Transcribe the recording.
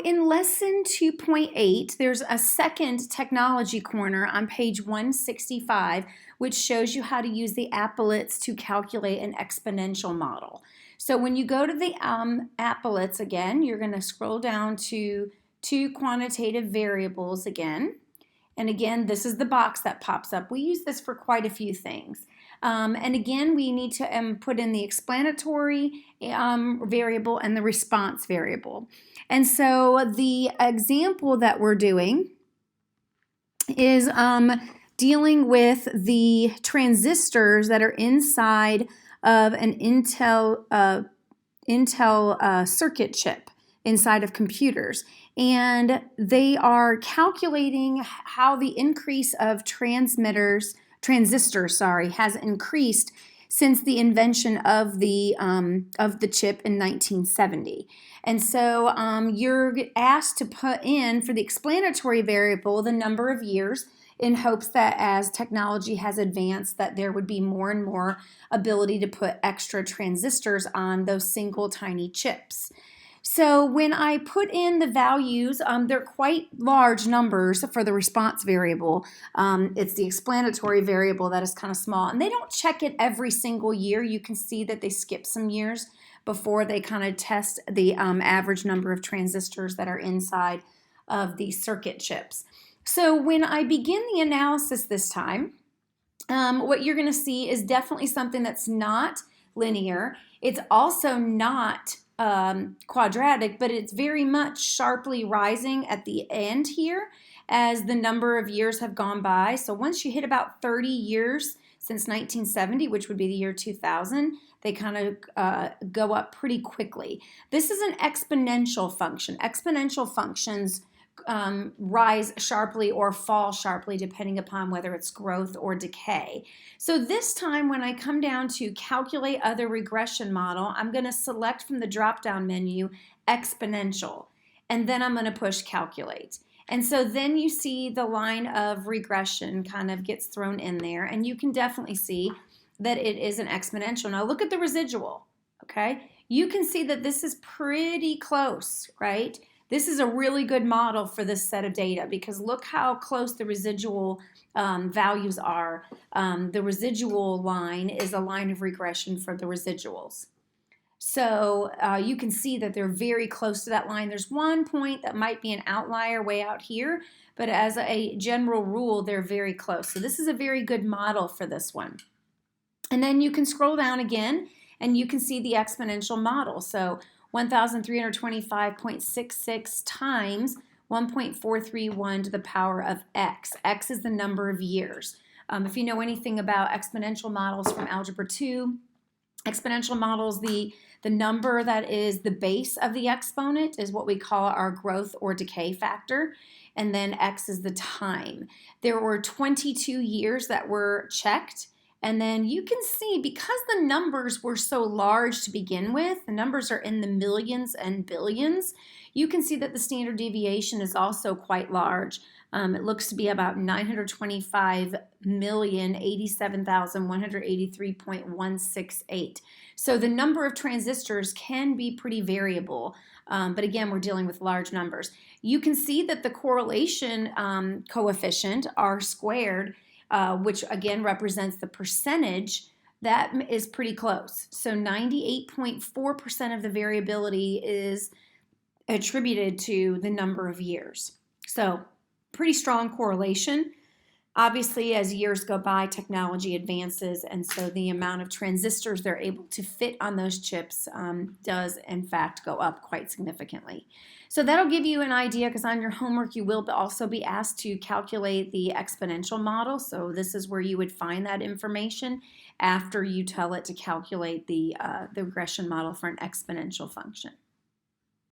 In lesson 2.8, there's a second technology corner on page 165, which shows you how to use the applets to calculate an exponential model. So when you go to the applets again, you're going to scroll down to two quantitative variables again. And again, this is the box that pops up. We use this for quite a few things. And again, we need to put in the explanatory variable and the response variable. And so the example that we're doing is dealing with the transistors that are inside of an Intel circuit chip inside of computers. And they are calculating how the increase of transistors has increased since the invention of the chip in 1970. And so you're asked to put in, for the explanatory variable, the number of years, in hopes that as technology has advanced, that there would be more and more ability to put extra transistors on those single tiny chips. So when I put in the values, they're quite large numbers for the response variable. It's the explanatory variable that is kind of small, and they don't check it every single year. You can see that they skip some years before they kind of test the average number of transistors that are inside of the circuit chips. So when I begin the analysis this time, what you're going to see is definitely something that's not linear. It's also not quadratic, but it's very much sharply rising at the end here as the number of years have gone by. So once you hit about 30 years since 1970, which would be the year 2000, they kind of go up pretty quickly. This is an exponential function. Exponential functions rise sharply or fall sharply depending upon whether it's growth or decay. So this time when I come down to calculate other regression model, I'm going to select from the drop-down menu exponential, and then I'm going to push calculate. And so then you see the line of regression kind of gets thrown in there, and you can definitely see that it is an exponential. Now look at the residual, okay? You can see that this is pretty close, right? This is a really good model for this set of data because look how close the residual values are. The residual line is a line of regression for the residuals. So you can see that they're very close to that line. There's one point that might be an outlier way out here, but as a general rule, they're very close. So this is a very good model for this one. And then you can scroll down again and you can see the exponential model. So 1,325.66 times 1.431 to the power of x. X is the number of years. If you know anything about exponential models from Algebra 2, exponential models, the number that is the base of the exponent is what we call our growth or decay factor, and then x is the time. There were 22 years that were checked. And then you can see, because the numbers were so large to begin with, the numbers are in the millions and billions, you can see that the standard deviation is also quite large. It looks to be about 925,087,183.168. So the number of transistors can be pretty variable, but again, we're dealing with large numbers. You can see that the correlation coefficient, R squared, which again represents the percentage, that is pretty close. So 98.4% of the variability is attributed to the number of years. So pretty strong correlation. Obviously, as years go by, technology advances, and so the amount of transistors they're able to fit on those chips does, in fact, go up quite significantly. So that'll give you an idea, because on your homework you will also be asked to calculate the exponential model. So this is where you would find that information after you tell it to calculate the regression model for an exponential function.